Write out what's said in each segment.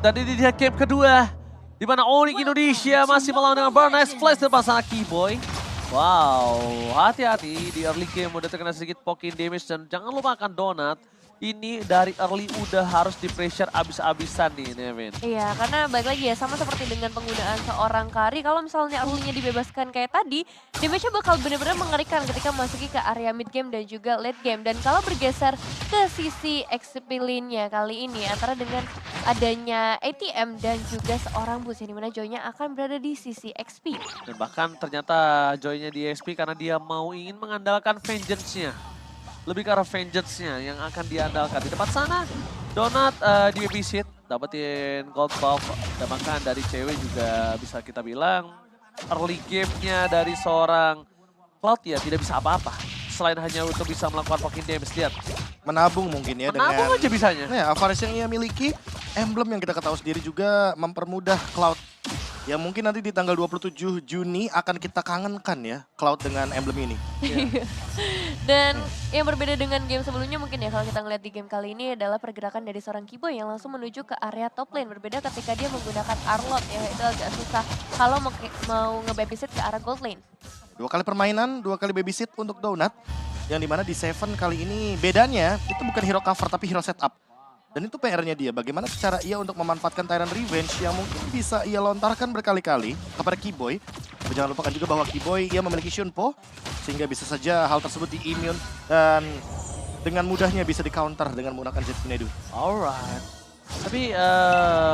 Dan ini dia game kedua. Di mana Onyx Indonesia masih melawan dengan Burn Ice Flash depan sana Keyboy. Wow, hati-hati di early game udah terkena sedikit poking damage dan jangan lupakan Donut. Ini dari early udah harus di pressure abis-abisan nih Nevin. Iya, karena balik lagi ya sama seperti dengan penggunaan seorang Kari. Kalau misalnya early-nya dibebaskan kayak tadi, damage-nya bakal benar-benar mengerikan ketika masuki ke area mid game dan juga late game. Dan kalau bergeser ke sisi XP lane-nya kali ini antara dengan adanya ATM dan juga seorang Bus yang dimana Joy-nya akan berada di sisi XP. Dan bahkan ternyata Joy-nya di XP karena dia ingin mengandalkan vengeance-nya. Lebih ke arah vengeance-nya yang akan diandalkan. Di tempat sana, Donut di babysit, dapetin gold buff. Dan bahkan dari cewek juga bisa kita bilang, early game-nya dari seorang Cloud ya tidak bisa apa-apa. Selain hanya untuk bisa melakukan poking damage, lihat. Menabung mungkin ya Menabung dengan aja bisanya. ya, Avaris yang ia miliki, emblem yang kita ketahui sendiri juga mempermudah Cloud. Ya mungkin nanti di tanggal 27 Juni akan kita kangenkan ya Cloud dengan emblem ini. Dan yang berbeda dengan game sebelumnya mungkin ya kalau kita ngeliat di game kali ini adalah pergerakan dari seorang Keyboy yang langsung menuju ke area top lane. Berbeda ketika dia menggunakan Arlot ya, itu agak susah kalau mau nge-babysit ke arah gold lane. 2 kali permainan, 2 kali babysit untuk Donut. Yang dimana di Seven kali ini bedanya itu bukan hero cover tapi hero setup. Dan itu PR-nya dia, bagaimana cara ia untuk memanfaatkan Tyrant Revenge yang mungkin bisa ia lontarkan berkali-kali kepada Keyboy. Tapi jangan lupakan juga bahwa Keyboy ia memiliki Shunpo, sehingga bisa saja hal tersebut di-immune dan dengan mudahnya bisa di-counter dengan menggunakan Jet Pinedu. Alright. Tapi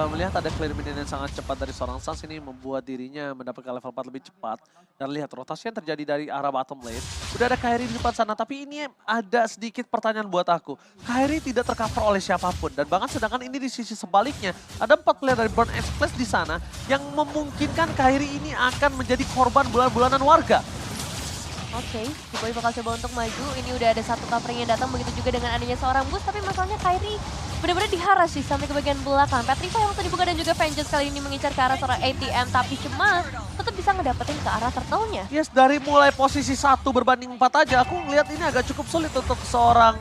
melihat ada clear minion yang sangat cepat dari seorang Suns ini membuat dirinya mendapatkan level 4 lebih cepat. Dan lihat rotasi yang terjadi dari arah bottom lane. Udah ada Kairi di depan sana, tapi ini ada sedikit pertanyaan buat aku. Kairi tidak tercover oleh siapapun. Dan bahkan sedangkan ini di sisi sebaliknya, ada 4 player dari Burn Ice Flash di sana yang memungkinkan Kairi ini akan menjadi korban bulan-bulanan warga. Oke, Keyboy bakal coba untuk maju. Ini udah ada satu covering yang datang, begitu juga dengan adanya seorang Bus. Tapi masalahnya Kairi benar-benar diharas sih sampai ke bagian belakang. Petrify yang langsung dibuka dan juga Vengeance kali ini mengincar ke arah seorang ATM. Tapi cuma tetap bisa ngedapetin ke arah turtle-nya. Yes, dari mulai posisi 1 berbanding 4 aja, aku ngelihat ini agak cukup sulit untuk seorang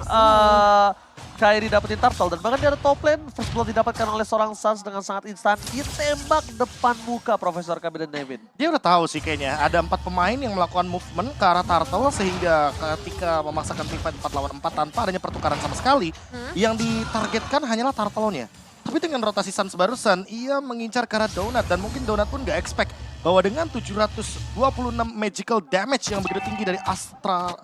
Kairi dapetin turtle. Dan bahkan di ada top lane, first blood didapatkan oleh seorang Suns dengan sangat instan. Ditembak depan muka Profesor Kami dan Nevin. Dia udah tahu sih kayaknya ada 4 pemain yang melakukan movement ke arah turtle sehingga ketika memaksakan team fight 4 lawan 4 tanpa adanya pertukaran sama sekali, yang ditargetkan hanyalah turtle-nya. Tapi dengan rotasi Suns barusan, ia mengincar ke arah Donut dan mungkin Donut pun gak expect bahwa dengan 726 magical damage yang begitu tinggi dari Astra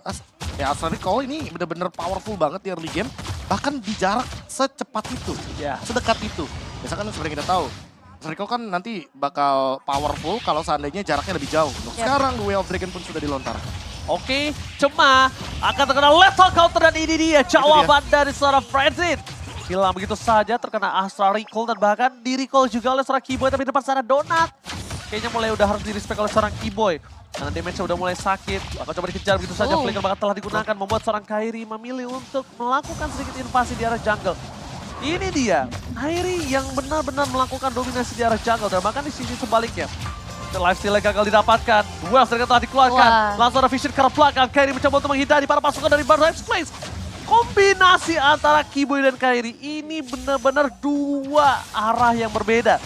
Recall ini benar-benar powerful banget di early game. Bahkan di jarak secepat itu, sedekat itu. Misalkan seperti kita tahu, Astra Recall kan nanti bakal powerful kalau seandainya jaraknya lebih jauh. Sekarang Way of Dragon pun sudah dilontar. Oke, cuma akan terkena lethal counter dan ini dia jawaban dari seorang Frenzy. Hilang begitu saja terkena Astra Recall dan bahkan di recall juga oleh seorang Keyboy tapi depan sana Donut. Kayaknya mulai udah harus di-respect oleh seorang Keyboy. Karena damage-nya udah mulai sakit. Akan coba dikejar begitu saja. Flicker bahkan telah digunakan membuat seorang Kairi memilih untuk melakukan sedikit invasi di arah jungle. Ini dia, Kairi yang benar-benar melakukan dominasi di arah jungle dan bahkan di sisi sebaliknya. Lifesteal gagal didapatkan. Wells telah dikeluarkan. Langsung ada vision ke arah belakang. Kairi mencoba untuk menghindari para pasukan dari Burn Ice Flash. Kombinasi antara Keyboy dan Kairi ini benar-benar dua arah yang berbeda.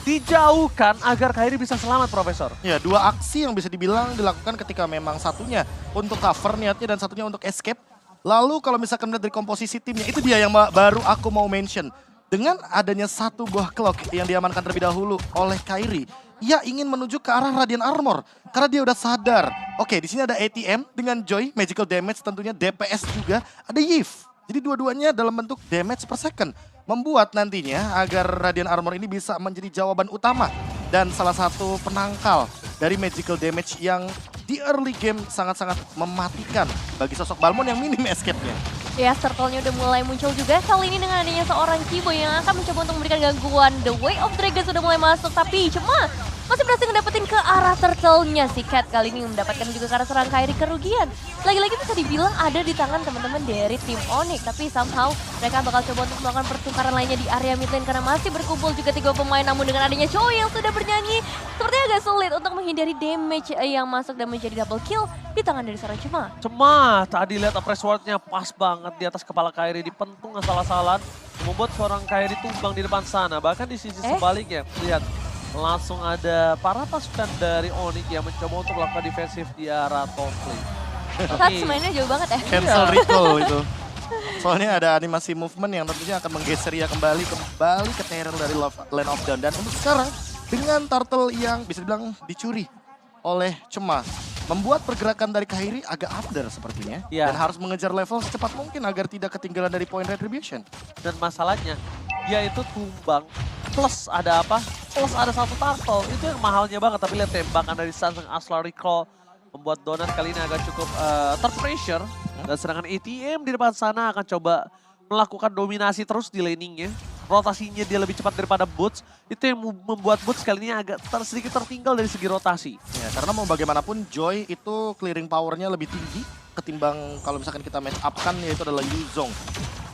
Dijauhkan agar Kairi bisa selamat, Profesor. Ya, 2 aksi yang bisa dibilang dilakukan ketika memang satunya untuk cover niatnya dan satunya untuk escape. Lalu kalau misalkan melihat dari komposisi timnya, itu dia yang baru aku mau mention. Dengan adanya 1 buah clock yang diamankan terlebih dahulu oleh Kairi, ia ingin menuju ke arah Radiant Armor. Karena dia udah sadar, oke di sini ada ATM dengan Joy, magical damage tentunya, DPS juga, ada Yves. Jadi dua-duanya dalam bentuk damage per second. Membuat nantinya agar Radiant Armor ini bisa menjadi jawaban utama. Dan salah satu penangkal dari magical damage yang di early game sangat-sangat mematikan bagi sosok Balmond yang minim escape-nya. Ya, turtle-nya udah mulai muncul juga. Kali ini dengan adanya seorang Keyboy yang akan mencoba untuk memberikan gangguan. The Way of Dragon sudah mulai masuk, tapi cuma masih berhasil ngedapetin ke arah turtle-nya. Si Cat kali ini mendapatkan juga ke arah seorang Kairi kerugian. Lagi-lagi bisa dibilang ada di tangan teman-teman dari tim Onyx. Tapi somehow mereka bakal coba untuk melakukan pertukaran lainnya di area mid lane. Karena masih berkumpul juga 3 pemain. Namun dengan adanya Choi yang sudah bernyanyi, sepertinya agak sulit untuk menghindari damage yang masuk dan menjadi double kill di tangan dari seorang Cema. Cema, tadi lihat press ward-nya pas banget di atas kepala Kairi, dipentung asal-asalan. membuat seorang Kairi tumbang di depan sana. Bahkan di sisi sebaliknya, lihat langsung ada para pasukan dari Onyx yang mencoba untuk melakukan defensif di arah top lane. Saat mainnya jauh banget ya. Cancel recall itu. Soalnya ada animasi movement yang tentunya akan menggeser ya kembali ke terror dari Land of Dawn. Dan untuk sekarang dengan turtle yang bisa dibilang dicuri oleh Cemas, membuat pergerakan dari Kairi agak under sepertinya. Ya. Dan harus mengejar level secepat mungkin agar tidak ketinggalan dari poin retribution. Dan masalahnya, dia itu tumbang plus ada apa? Plus ada satu turtle. Itu yang mahalnya banget. Tapi lihat tembakan dari Sans yang Asla Recall membuat Donat kali ini agak cukup terpressure. Dan sedangkan ATM di depan sana akan coba melakukan dominasi terus di laningnya. Rotasinya dia lebih cepat daripada Boots. Itu yang membuat Boots kali ini agak sedikit tertinggal dari segi rotasi. Ya, karena mau bagaimanapun Joy itu clearing powernya lebih tinggi ketimbang kalau misalkan kita match up kan yaitu adalah Yuzong.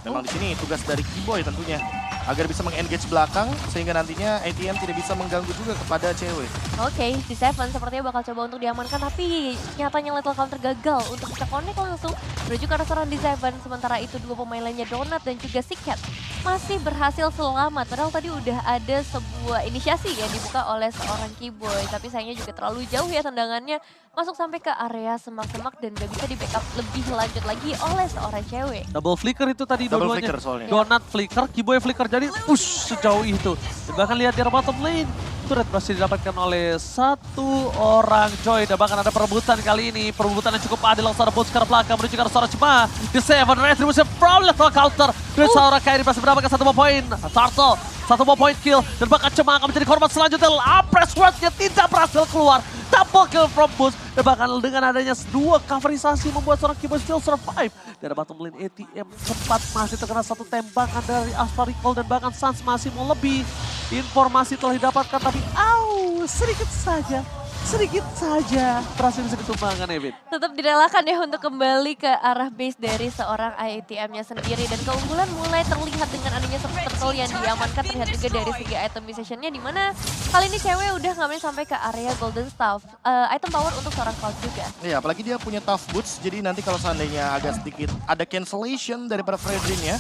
Memang di sini tugas dari Keyboy tentunya agar bisa meng-engage belakang sehingga nantinya ATM tidak bisa mengganggu juga kepada cewek. Oke, si Seven sepertinya bakal coba untuk diamankan, tapi nyatanya lethal counter gagal untuk bisa connect langsung menuju ke arah seorang di Seven. Sementara itu dua pemain lainnya Donat dan juga si Cat masih berhasil selamat. Padahal tadi udah ada sebuah inisiasi yang dibuka oleh seorang Keyboy, tapi sayangnya juga terlalu jauh ya tendangannya masuk sampai ke area semak-semak dan gak bisa di backup lebih lanjut lagi oleh seorang cewek. Double flicker itu tadi Double dua-duanya. flicker soalnya. Donat flicker, Keyboy flicker. Jadi push sejauh itu. Dan bahkan lihat di bottom lane. Turret berhasil didapatkan oleh satu orang Joy. Dan bahkan ada perebutan kali ini. Perebutan yang cukup adil. Langsung ada boots ke arah belakang menuju ke arah seorang Cema. The Seven Retribution from lethal counter. Dan seorang Kairi masih mendapatkan satu poin. Turtle, satu poin kill. Dan bahkan Cema akan menjadi korban selanjutnya. Press wordnya tidak berhasil keluar. Double kill from Boots. Dan bahkan dengan adanya dua coverisasi membuat seorang Keyboy still survive. Dan bottom lane ATM sempat masih terkena satu tembakan dari Astra Recall. Dan bahkan Sans masih mau lebih. Informasi telah didapatkan tapi sedikit saja berhasil bisa ditumbangkan Evin. Tetap direlakan ya untuk kembali ke arah base dari seorang IATM-nya sendiri. Dan keunggulan mulai terlihat dengan adanya turtle yang diamankan, terlihat juga dari segi itemization-nya, dimana kali ini cewek udah ngambil sampai ke area Golden Staff. Item power untuk seorang Cloud juga. Iya, apalagi dia punya tough boots, jadi nanti kalau seandainya agak sedikit ada cancellation daripada Fredrin ya,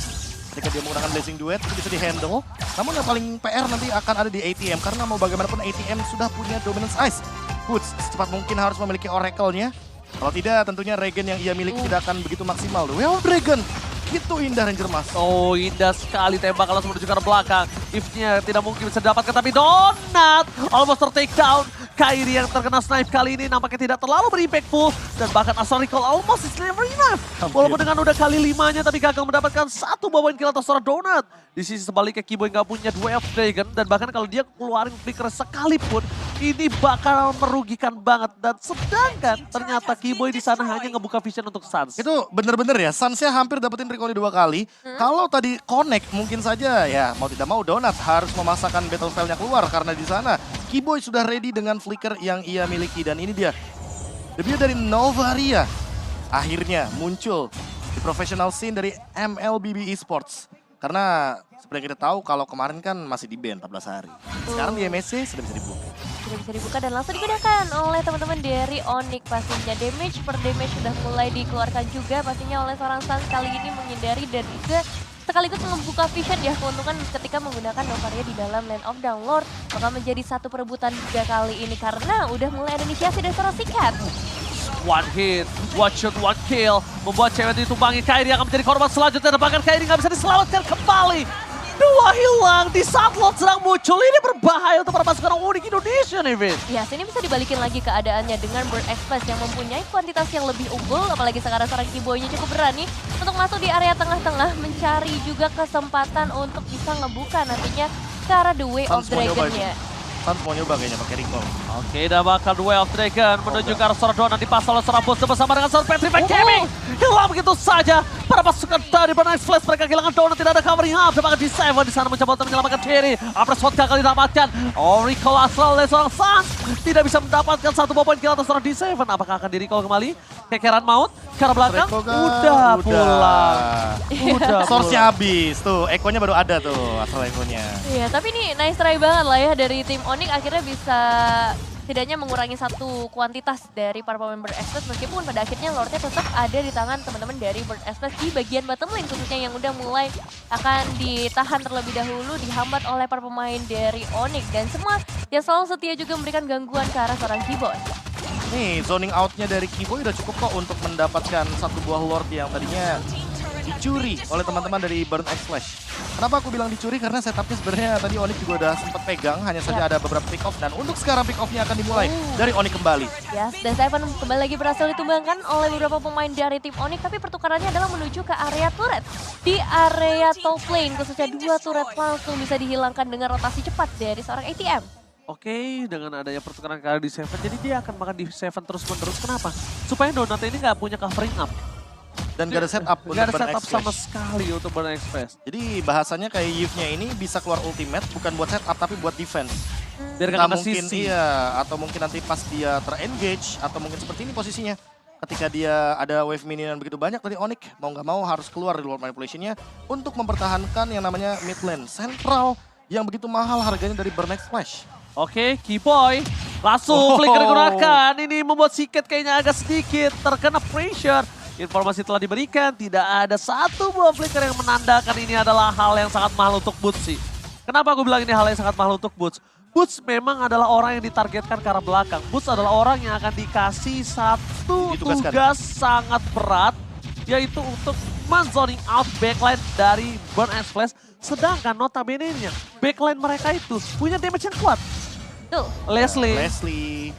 ketika dia menggunakan Blazing Duet itu bisa di-handle. Namun yang paling PR nanti akan ada di ATM, karena mau bagaimanapun ATM sudah punya Dominance Ice. Boots secepat mungkin harus memiliki Oracle-nya. Kalau tidak tentunya regen yang ia miliki tidak akan begitu maksimal. Way of Dragon, itu indah Ranger Mas. Oh indah sekali tembakan langsung menuju ke arah belakang. If-nya tidak mungkin bisa didapatkan tapi Donat almost ter-take down. Kairi yang terkena snipe kali ini nampaknya tidak terlalu berimpactful. Dan bahkan Astra Recall almost is never enough. Walaupun dengan udah kali 5-nya tapi gagal mendapatkan satu poin kill atas seorang Donat. Di sisi sebaliknya Keyboy nggak punya Way of Dragon. Dan bahkan kalau dia keluarin flicker sekalipun ini bakal merugikan banget. Dan sedangkan ternyata Keyboy di sana hanya ngebuka vision untuk Sans. Itu bener-bener ya, Sansnya hampir dapetin recall 2 kali. Kalau tadi connect mungkin saja ya mau tidak mau Donat harus memasakkan battle file-nya keluar. Karena di sana Keyboy sudah ready dengan flicker yang ia miliki. Dan ini dia, debut dari Novaria akhirnya muncul di professional scene dari MLBB Esports. Karena seperti yang kita tahu kalau kemarin kan masih di ban 14 hari. Sekarang di MSC sudah bisa dibuka. Sudah bisa dibuka dan langsung digunakan oleh teman-teman dari Onyx pastinya. Damage per damage sudah mulai dikeluarkan juga pastinya oleh seorang Sans kali ini menghindari dan juga sekaligus membuka vision ya, keuntungan ketika menggunakan Novaria di dalam Land of Downlord bakal menjadi satu perebutan juga kali ini karena udah mulai ada inisiasi dari seorang Cat. One hit, one shot, one kill. Membuat cewek ditumpangi, Kairi akan menjadi korban selanjutnya. Dan bahkan Kairi nggak bisa diselamatkan kembali. Dua hilang di saat Lot sedang muncul. Ini berbahaya untuk para pasukan Onyx Indonesia nih, Vin. Ya, sini bisa dibalikin lagi keadaannya dengan Bird Express yang mempunyai kuantitas yang lebih unggul. Apalagi sekarang seorang Keyboy-nya cukup berani untuk masuk di area tengah-tengah. Mencari juga kesempatan untuk bisa ngebuka nantinya ke arah The Way of Dragon-nya. Sans mau nyoba kayaknya pakai recall. Oke, dan bahkan Way of Dragon menuju ke arah seorang Donat dipasang oleh seorang Boots bersama dengan seorang Petrified Gaming. Hilang begitu saja. Para pasukan dari Nice Flash mereka kehilangan Donat, tidak ada covering up. Dan bahkan di Seven di sana mencoba untuk menyelamatkan Cherry. Apres shot gagal didapatkan. Recall asal oleh seorang Sans. Tidak bisa mendapatkan satu poin kill atas seorang di Seven. Apakah akan di recall kembali? Kekeran maut ke arah belakang. Udah pulang. Udah Source-nya habis tuh, ekonya baru ada tuh asal ekonya. Iya, tapi ini nice try banget lah ya dari tim Onyx akhirnya bisa setidaknya mengurangi satu kuantitas dari para pemain Burn Express meskipun pada akhirnya Lordnya tetap ada di tangan teman-teman dari Burn Express di bagian bottom lane khususnya yang udah mulai akan ditahan terlebih dahulu dihambat oleh para pemain dari Onyx dan semua yang selalu setia juga memberikan gangguan ke arah seorang Keyboy. Nih, zoning outnya dari Keyboy udah cukup kok untuk mendapatkan satu buah Lord yang tadinya dicuri oleh teman-teman dari Burn X Flash. Kenapa aku bilang dicuri? Karena setupnya sebenarnya tadi Onyx juga udah sempat pegang, hanya saja ada beberapa pick off dan untuk sekarang pick offnya akan dimulai dari Onyx kembali. Yes, dan Seven kembali lagi berhasil ditumbangkan oleh beberapa pemain dari tim Onyx, tapi pertukarannya adalah menuju ke area turret. Di area top lane, khususnya 2 turret langsung bisa dihilangkan dengan rotasi cepat dari seorang ATM. Oke, dengan adanya pertukaran kali di Seven, jadi dia akan makan di Seven terus-menerus. Kenapa? Supaya Donat ini nggak punya covering up. Dan gak ada setup untuk Gak ada Burn setup X sama Flash. sekali untuk Burn Express. Jadi bahasanya kayak Yves-nya ini bisa keluar ultimate bukan buat setup tapi buat defense. Biar Nggak gak kena mungkin sisi. iya, atau mungkin nanti pas dia ter-engage atau mungkin seperti ini posisinya. Ketika dia ada wave minion begitu banyak dari Onyx, mau nggak mau harus keluar dari Lord Manipulation-nya untuk mempertahankan yang namanya mid lane sentral yang begitu mahal harganya dari Burn X Flash. Oke, Keyboy langsung flicker digunakan. Ini membuat Siket kayaknya agak sedikit terkena pressure. Informasi telah diberikan, tidak ada satu buah flicker yang menandakan ini adalah hal yang sangat mahal untuk Boots sih. Kenapa aku bilang ini hal yang sangat mahal untuk Boots? Boots memang adalah orang yang ditargetkan ke arah belakang. Boots adalah orang yang akan dikasih satu Ditugaskan. tugas sangat berat, yaitu untuk men-zoning out backline dari Burn X Flash. Sedangkan notabene-nya, backline mereka itu punya damage yang kuat. Tuh. Leslie,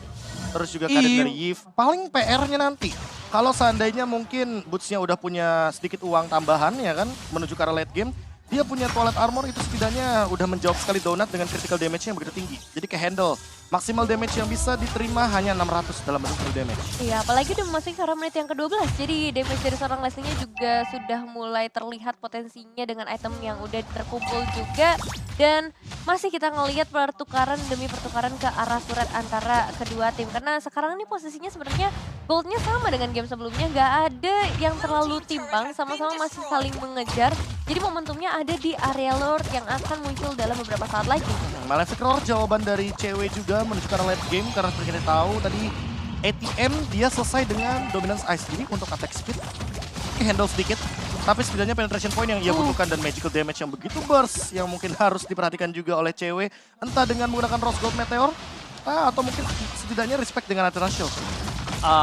terus juga kadet dari Yves. Paling PR-nya nanti, kalau seandainya mungkin Boots-nya udah punya sedikit uang tambahan ya kan, menuju ke arah late game, dia punya Toilet Armor itu setidaknya udah menjawab sekali Donut dengan critical damage-nya yang begitu tinggi. Jadi ke handle. Maksimal damage yang bisa diterima hanya 600 dalam bentuk full damage. Iya, apalagi udah memasuki ke arah menit yang ke-12. Jadi damage dari seorang Leslie-nya juga sudah mulai terlihat potensinya dengan item yang udah terkumpul juga. Dan masih kita ngelihat pertukaran demi pertukaran ke arah surat antara kedua tim. Karena sekarang ini posisinya sebenarnya goldnya sama dengan game sebelumnya. Nggak ada yang terlalu timpang, sama-sama masih saling mengejar. Jadi momentumnya ada di area Lord yang akan muncul dalam beberapa saat lagi. Malefic Roar jawaban dari cewek juga menuju ke arah late game karena seperti kita tahu tadi ATM dia selesai dengan dominance ice. Jadi untuk attack speed handle sedikit, tapi setidaknya penetration point yang ia butuhkan dan magical damage yang begitu burst yang mungkin harus diperhatikan juga oleh cewek, entah dengan menggunakan Rose Gold Meteor atau mungkin setidaknya respect dengan Athena Shield.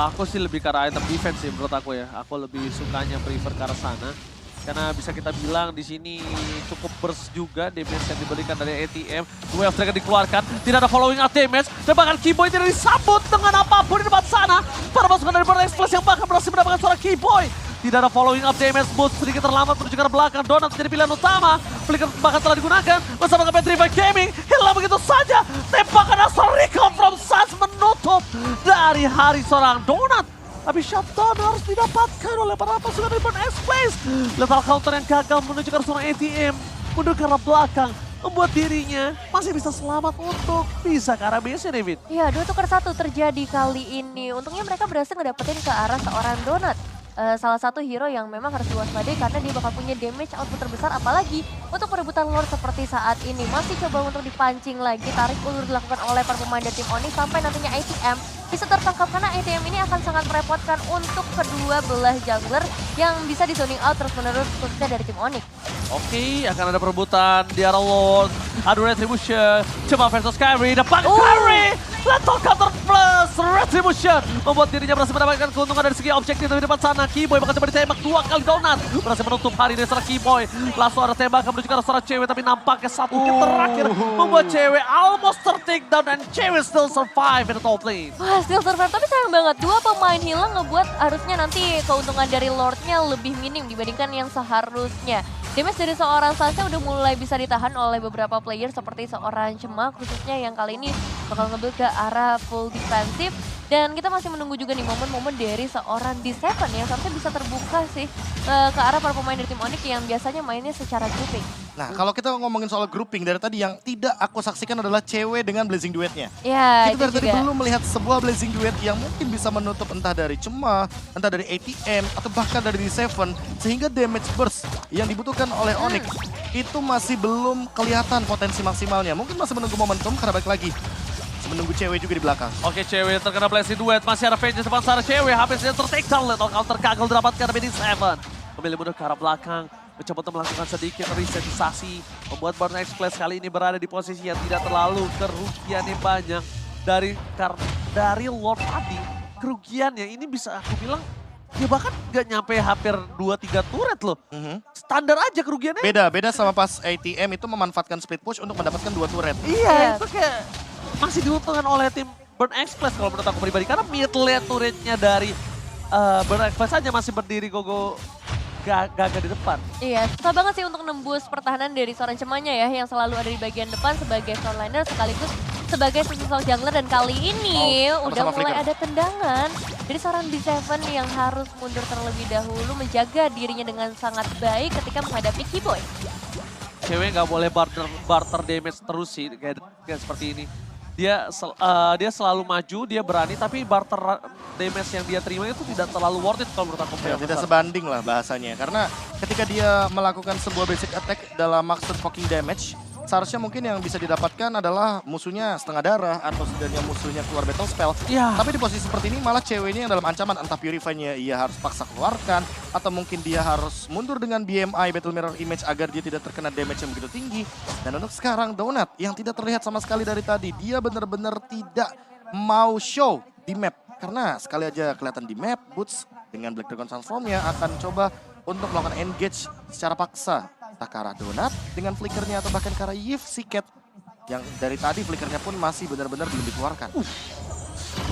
Aku sih lebih ke arah item defense sih menurut aku ya. Aku lebih sukanya prefer ke arah sana. Karena bisa kita bilang di sini cukup burst juga damage yang diberikan dari ATM. Wave Dragon dikeluarkan, tidak ada following up damage. Dan bahkan Keyboy tidak disambut dengan apapun di depan sana. Para pasukan dari Burn X Flash yang bahkan berhasil mendapatkan suara Keyboy. Tidak ada following up damage, Boots sedikit terlambat menuju ke arah belakang. Donut menjadi pilihan utama. Flicker bahkan telah digunakan bersama dengan Revive Gaming. Hilang begitu saja. Tembakan asal Recall from Suns menutup dari hari seorang Donut. Tapi shutdown harus didapatkan oleh para pasukan dari Burn X Flash. Lethal counter yang gagal menuju ke arah seorang ATM. Mundur ke arah belakang. Membuat dirinya masih bisa selamat untuk bisa ke arah base-nya, David. Iya, 2-1 terjadi kali ini. Untungnya mereka berhasil ngedapetin ke arah seorang Donut. Salah satu hero yang memang harus diwaspadai karena dia bakal punya damage output terbesar apalagi untuk perebutan Lord seperti saat ini. Masih coba untuk dipancing lagi, tarik ulur dilakukan oleh para pemain dari tim Onyx sampai nantinya ATM bisa tertangkap karena ATM ini akan sangat merepotkan untuk kedua belah jungler yang bisa di zoning out terus-menerus khususnya dari tim Onyx. Oke, akan ada perebutan di arah Lord. Adu Retribution, coba versus Kyrie, dapat Kyrie! Lethal counter plus Retribution membuat dirinya berhasil mendapatkan keuntungan dari segi objektif dari depan sana. Keyboy bakal coba ditembak 2 kali Donut. Berhasil menutup hari dari seorang Keyboy. Langsung ada tembakan menuju ke arah seorang cewek tapi nampaknya satu hit terakhir membuat cewek almost ter-takedown dan cewek still survive in the top lane. Wah, still survive, tapi sayang banget. 2 pemain hilang ngebuat harusnya nanti keuntungan dari Lordnya lebih minim dibandingkan yang seharusnya. Damage dari seorang Sasha udah mulai bisa ditahan oleh beberapa player seperti seorang Cemak khususnya yang kali ini bakal nge-build ke arah full defensif. Dan kita masih menunggu juga nih momen-momen dari seorang D7 yang seharusnya bisa terbuka sih ke arah para pemain dari tim Onyx yang biasanya mainnya secara grouping. Nah, kalau kita ngomongin soal grouping dari tadi yang tidak aku saksikan adalah cewek dengan Blazing Duetnya. Ya, Kita itu dari tadi juga. belum melihat sebuah Blazing Duet yang mungkin bisa menutup entah dari Cema, entah dari ATM, atau bahkan dari D7. Sehingga damage burst yang dibutuhkan oleh Onyx itu masih belum kelihatan potensi maksimalnya. Mungkin masih menunggu momentum karena balik lagi. menunggu cewek juga di belakang. Oke, cewek terkena blessing duet. Masih ada Vengeance depan sana cewek. HP saja ter-take down. Lethal counter gagal didapatkan Mini 7. Memilih mundur ke arah belakang. Mencoba untuk melakukan sedikit resetisasi. Membuat Burn Express kali ini berada di posisi yang tidak terlalu kerugiannya banyak. Dari Lord tadi, kerugiannya ini bisa aku bilang ya bahkan nggak nyampe hampir 2-3 turret loh. Standar aja kerugiannya. Beda sama pas ATM itu memanfaatkan split push untuk mendapatkan 2 turret. Iya, itu kayak masih diuntungkan oleh tim Burn Express kalau menurut aku pribadi. Karena mid lane turretnya dari Burn Express aja masih berdiri gogo gagah di depan. Iya, susah banget sih untuk nembus pertahanan dari seorang Cemanya ya, yang selalu ada di bagian depan sebagai frontliner sekaligus sebagai sosok jungler, dan kali ini udah mulai ada tendangan dari seorang B7 yang harus mundur terlebih dahulu menjaga dirinya dengan sangat baik ketika menghadapi Keyboy. Cewek nggak boleh barter damage terus sih kayak seperti ini. Dia selalu maju, dia berani, tapi barter damage yang dia terima itu tidak terlalu worth it kalau menurut aku. Ya, tidak sebanding lah bahasanya. Karena ketika dia melakukan sebuah basic attack dalam maksud poking damage, seharusnya mungkin yang bisa didapatkan adalah musuhnya setengah darah atau setidaknya musuhnya keluar battle spell. Ya. Tapi di posisi seperti ini malah ceweknya yang dalam ancaman, entah Purify-nya ia harus paksa keluarkan atau mungkin dia harus mundur dengan BMI Battle Mirror Image agar dia tidak terkena damage yang begitu tinggi. Dan untuk sekarang Donut yang tidak terlihat sama sekali dari tadi, dia benar-benar tidak mau show di map. Karena sekali aja kelihatan di map, Boots dengan Black Dragon Transform-nya akan coba untuk melakukan engage secara paksa. Entah ke arah Donut dengan flickernya atau bahkan ke arah Yves Siket yang dari tadi flickernya pun masih benar-benar belum dikeluarkan.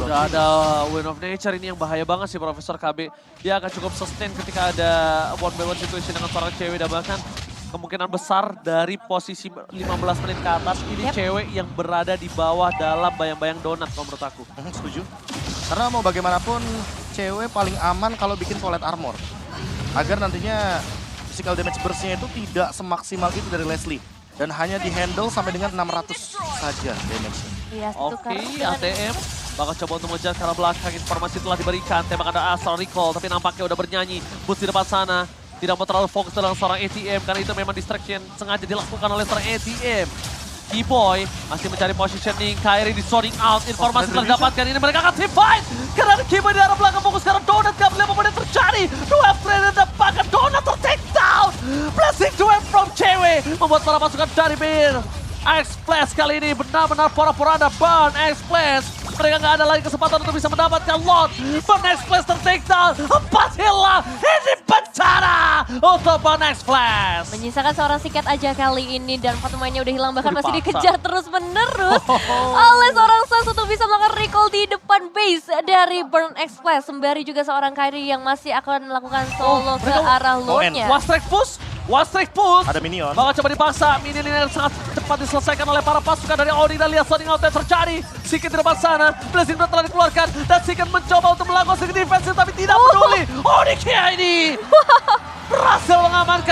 Udah ada Wind of Nature ini yang bahaya banget sih Profesor KB. Dia akan cukup sustain ketika ada one by one situation dengan seorang cewek dan bahkan kemungkinan besar dari posisi 15 menit ke atas ini cewek yang berada di bawah dalam bayang-bayang Donut kalau menurut aku. Setuju. Karena mau bagaimanapun cewek paling aman kalau bikin Solid Armor. Agar nantinya physical damage burst-nya itu tidak semaksimal itu dari Leslie. Dan hanya di-handle sampai dengan 600 saja damage-nya. Iya, Oke, ATM bakal coba untuk mengejar ke arah belakang. Informasi telah diberikan, tembak ada Astral Recall, tapi nampaknya udah bernyanyi. Boots di depan sana, tidak mau terlalu fokus dalam seorang ATM, karena itu memang distraction sengaja dilakukan oleh seorang ATM. Keyboy masih mencari positioning, Kairi di zoning out, informasi telah didapatkan, ini mereka akan team fight. Karena Keyboy di arah belakang fokus sekarang Donut, gak boleh apa yang terjadi. Dua player dapatkan Donut ter-take down. Blessing duel from cewek, membuat para pasukan dari Bir. X-Flash kali ini benar-benar pora-poranda Burn X-Flash. Mereka nggak ada lagi kesempatan untuk bisa mendapatkan lot. Burn X-Flash ter-take down. 4 hilang. Ini bencana untuk Burn X-Flash. Menyisakan seorang Siket aja kali ini dan 4 pemainnya udah hilang, bahkan masih Dipaksa. dikejar terus-menerus oleh seorang Sans untuk bisa melakukan recall di depan base dari Burn X-Flash. Sembari juga seorang Kairi yang masih akan melakukan solo ke arah Lordnya. One strike push. One strike push. Ada minion. Bakal coba dipaksa. Minion ini sangat cepat diselesaikan oleh para pasukan dari Audi. Dan lihat sounding out yang terjadi. Siket di depan sana. Blessing telah dikeluarkan. Dan Siket mencoba untuk melakukan sedikit defensive tapi tidak peduli. Audi ini berhasil mengamankan.